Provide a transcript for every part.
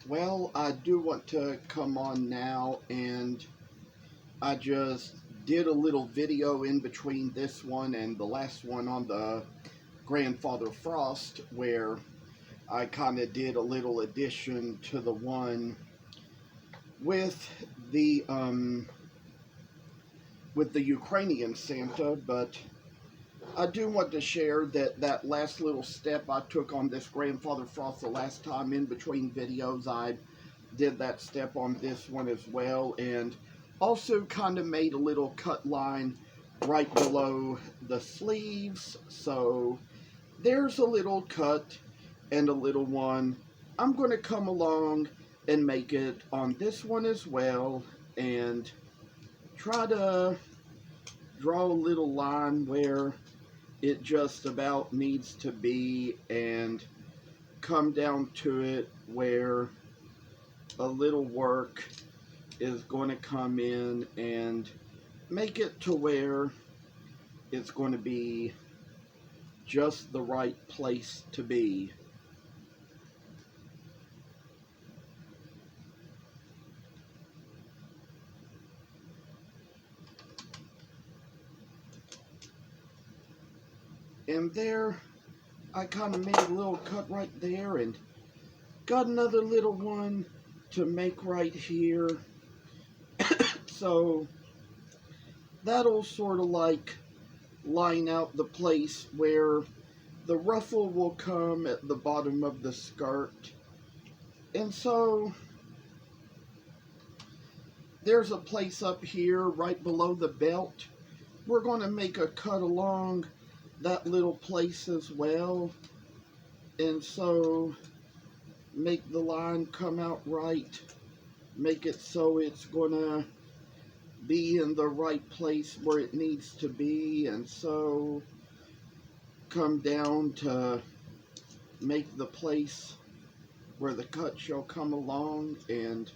Well, I do want to come on now, and I just did a little video in between this one and the last one on the Grandfather Frost, where I kind of did a little addition to the one with the Ukrainian Santa. But I do want to share that last little step I took on this Grandfather Frost the last time. In between videos, I did that step on this one as well, and also kind of made a little cut line right below the sleeves. So there's a little cut and a little one. I'm going to come along and make it on this one as well, and try to draw a little line where it just about needs to be, and come down to it where a little work is going to come in and make it to where it's going to be just the right place to be. And there, I kind of made a little cut right there, and got another little one to make right here. So that'll sort of like line out the place where the ruffle will come at the bottom of the skirt. And so there's a place up here right below the belt. We're going to make a cut along that little place as well, and so make the line come out right, make it so it's gonna be in the right place where it needs to be, and so come down to make the place where the cut shall come along, and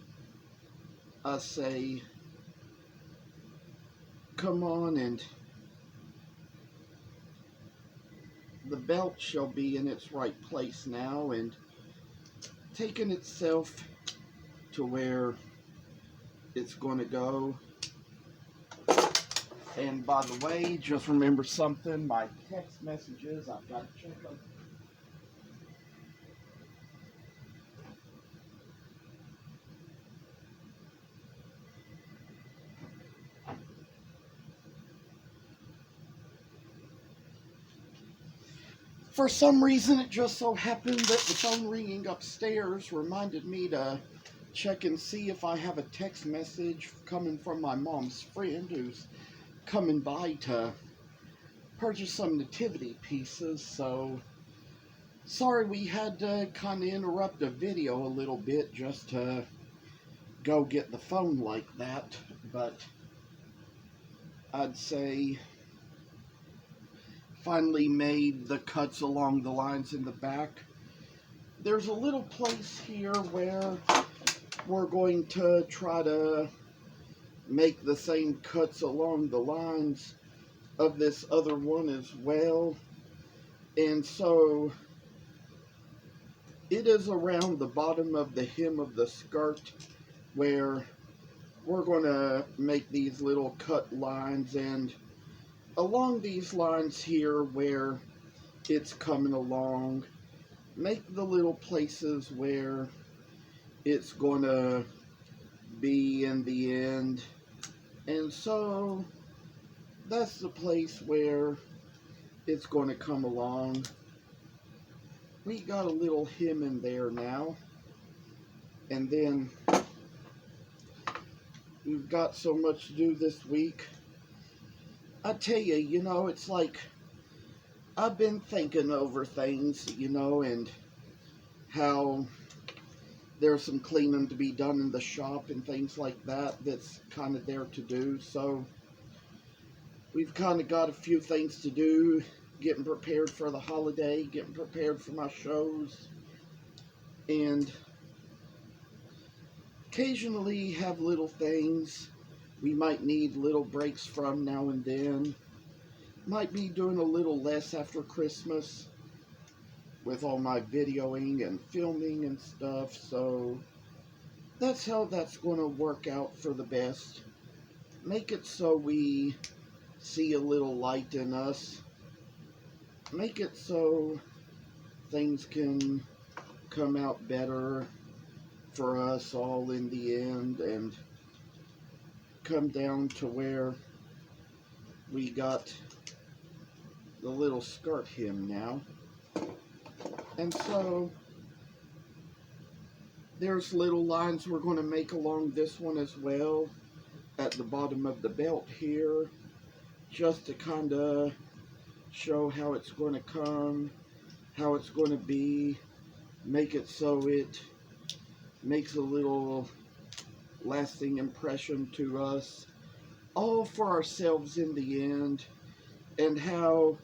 I say come on, and the belt shall be in its right place now, and taking itself to where it's going to go. And by the way, just remember something, my text messages, I've got to check them. For some reason, it just so happened that the phone ringing upstairs reminded me to check and see if I have a text message coming from my mom's friend who's coming by to purchase some nativity pieces. So sorry we had to kind of interrupt the video a little bit just to go get the phone like that, but I'd say finally made the cuts along the lines in the back. There's a little place here where we're going to try to make the same cuts along the lines of this other one as well, and so it is around the bottom of the hem of the skirt where we're going to make these little cut lines, and along these lines here where it's coming along, make the little places where it's going to be in the end. And so that's the place where it's going to come along. We got a little hem in there now, and then we've got so much to do this week. I tell you, it's like I've been thinking over things, and how there's some cleaning to be done in the shop and things like that that's kind of there to do. So we've kind of got a few things to do, getting prepared for the holiday, getting prepared for my shows, and occasionally have little things we might need little breaks from now and then. Might be doing a little less after Christmas with all my videoing and filming and stuff, so that's how that's going to work out for the best. Make it so we see a little light in us. Make it so things can come out better for us all in the end, and come down to where we got the little skirt hem now. And so there's little lines we're going to make along this one as well at the bottom of the belt here, just to kind of show how it's going to come, how it's going to be, make it so it makes a little lasting impression to us, all for ourselves in the end, and how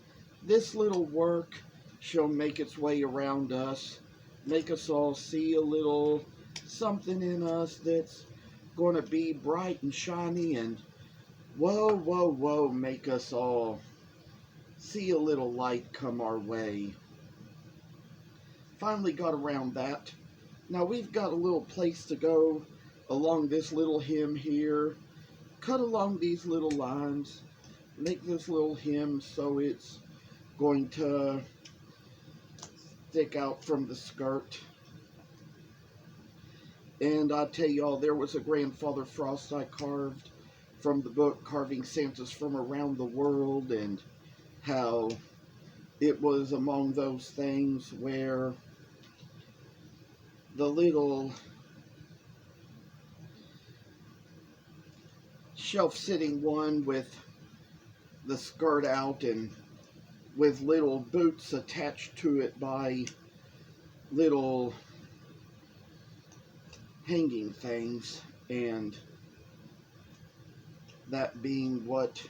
this little work shall make its way around us, make us all see a little something in us that's going to be bright and shiny, and whoa, whoa, whoa, make us all see a little light come our way. Finally got around that. Now we've got a little place to go along this little hem here. Cut along these little lines. Make this little hem so it's going to stick out from the skirt. And I tell y'all, there was a Grandfather Frost I carved from the book Carving Santas from Around the World, and how it was among those things where the little shelf-sitting one with the skirt out and with little boots attached to it by little hanging things, and that being what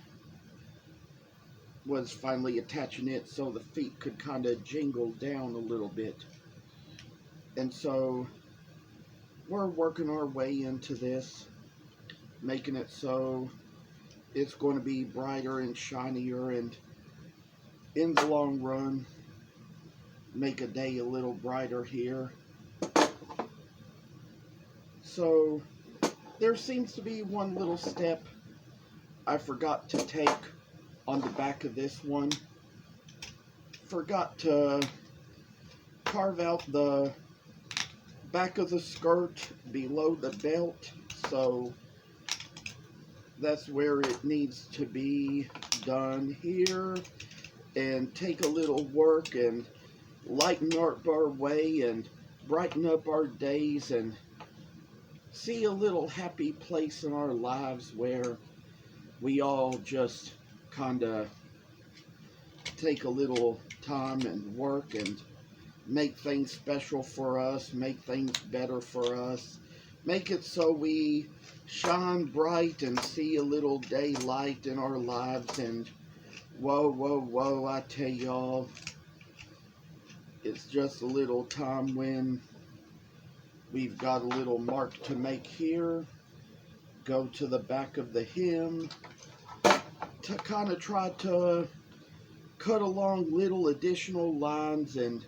was finally attaching it so the feet could kind of jingle down a little bit. And so we're working our way into this, making it so it's going to be brighter and shinier, and in the long run make a day a little brighter here. So there seems to be one little step I forgot to take on the back of this one. Forgot to carve out the back of the skirt below the belt, so that's where it needs to be done here, and take a little work and lighten up our way and brighten up our days, and see a little happy place in our lives where we all just kind of take a little time and work and make things special for us, make things better for us, make it so we shine bright and see a little daylight in our lives. And whoa, whoa, whoa, I tell y'all, it's just a little time when we've got a little mark to make here. Go to the back of the hem to kind of try to cut along little additional lines and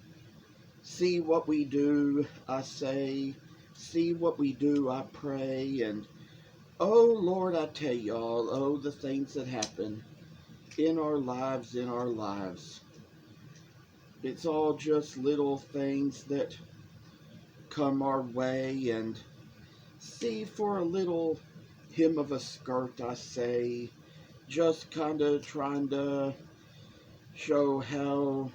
see what we do, I say. See what we do, I pray. And oh Lord, I tell y'all, oh, the things that happen in our lives, It's all just little things that come our way. And see, for a little hem of a skirt, I say, just kind of trying to show how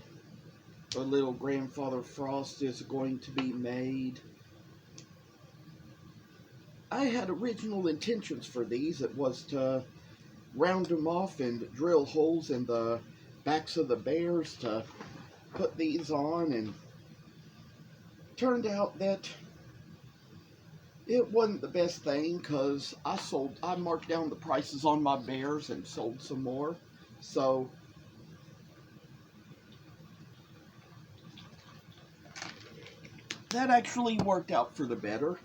a little Grandfather Frost is going to be made. I had original intentions for these. It was to round them off and drill holes in the backs of the bears to put these on, and turned out that it wasn't the best thing, because I marked down the prices on my bears and sold some more. So that actually worked out for the better.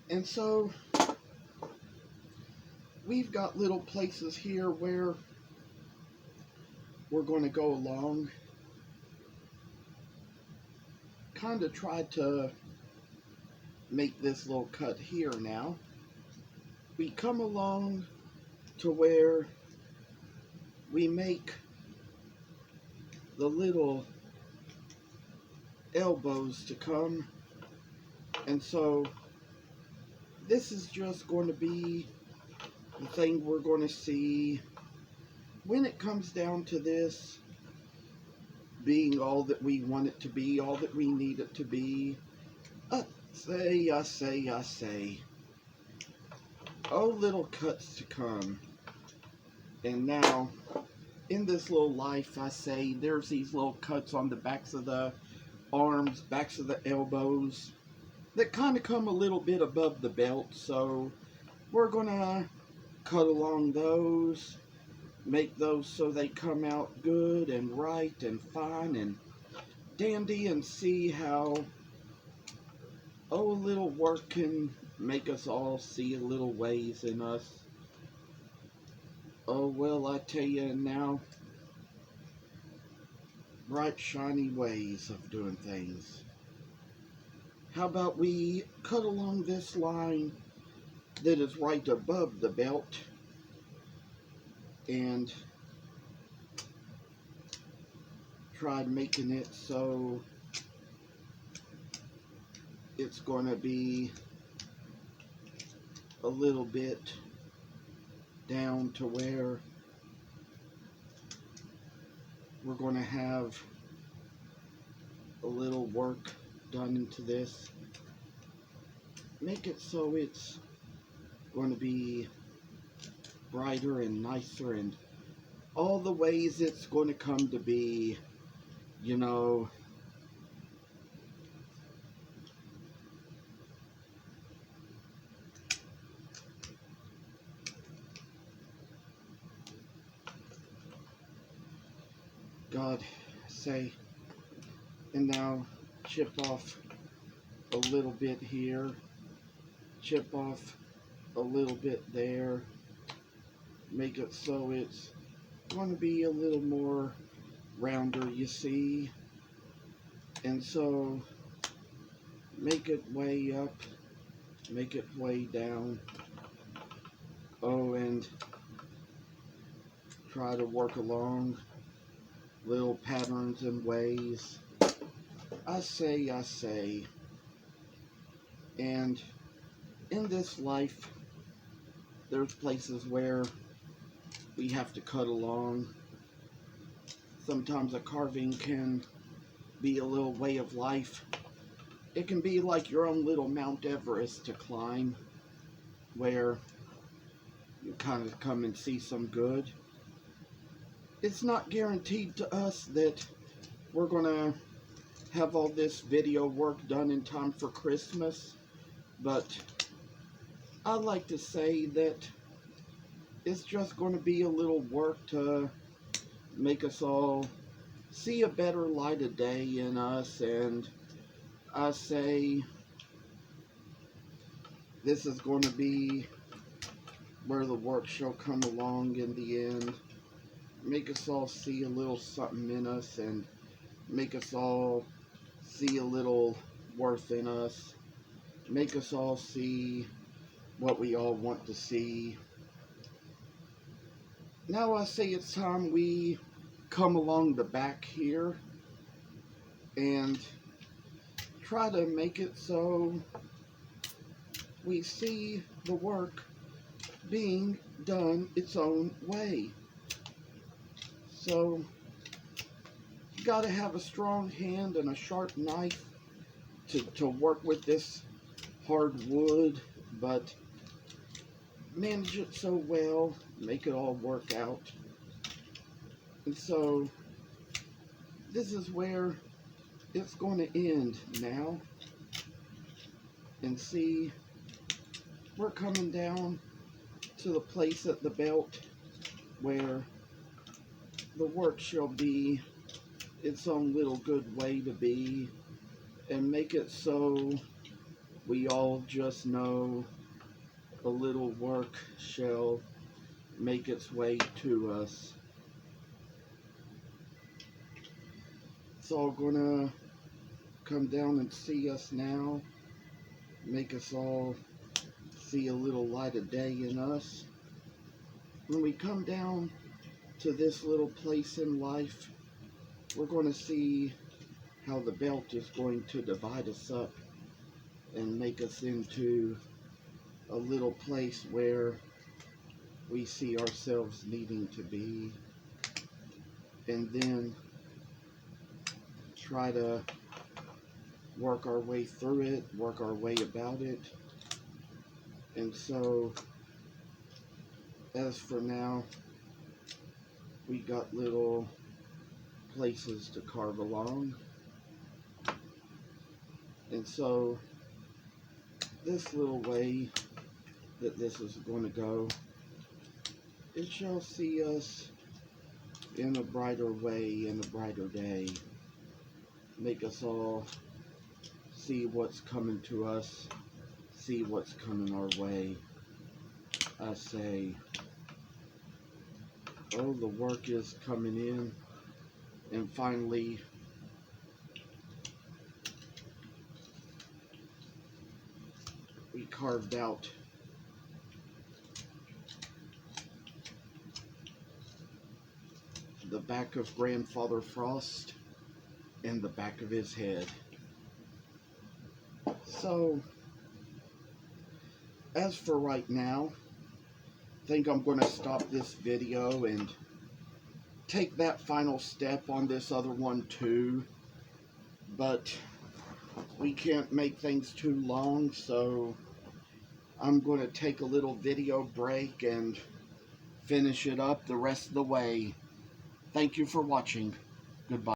And so we've got little places here where we're going to go along, kind of tried to make this little cut here now. We come along to where we make the little elbows to come, and so this is just going to be the thing we're going to see when it comes down to this being all that we want it to be, all that we need it to be. I say. Oh, little cuts to come. And now, in this little life, I say, there's these little cuts on the backs of the arms, backs of the elbows, that kind of come a little bit above the belt. So, we're going to cut along those, make those so they come out good and right and fine and dandy, and see how a little work can make us all see a little ways in us. Oh, well, I tell you now, bright, shiny ways of doing things. How about we cut along this line that is right above the belt and try making it so it's going to be a little bit down to where we're going to have a little work done into this. Make it so it's going to be brighter and nicer and all the ways it's going to come to be, you know. God say, and now chip off a little bit here, chip off a little bit there, make it so it's going to be a little more rounder, you see, and so make it way up, make it way down. Oh, and try to work along little patterns and ways. I say, and in this life, there's places where we have to cut along. Sometimes a carving can be a little way of life. It can be like your own little Mount Everest to climb, where you kind of come and see some good. It's not guaranteed to us that we're going to have all this video work done in time for Christmas, but I like to say that it's just going to be a little work to make us all see a better light of day in us, and I say this is going to be where the work shall come along in the end. Make us all see a little something in us and make us all see a little worth in us. Make us all see what we all want to see. Now I say it's time we come along the back here and try to make it so we see the work being done its own way. So you got to have a strong hand and a sharp knife to work with this hard wood, but manage it so well, make it all work out. And so this is where it's going to end now. And see, we're coming down to the place at the belt where the work shall be its own little good way to be, and make it so we all just know a little work shall make its way to us. It's all gonna come down and see us now, make us all see a little light of day in us. When we come down to this little place in life, we're going to see how the belt is going to divide us up and make us into a little place where we see ourselves needing to be, and then try to work our way through it, work our way about it. And so, as for now, we got little places to carve along. And so, this little way that this is going to go, it shall see us in a brighter way, in a brighter day. Make us all see what's coming to us, see what's coming our way. I say, oh, the work is coming in, and finally, we carved out the back of Grandfather Frost and the back of his head. So, as for right now, I think I'm going to stop this video and take that final step on this other one too. But we can't make things too long, so I'm going to take a little video break and finish it up the rest of the way. Thank you for watching.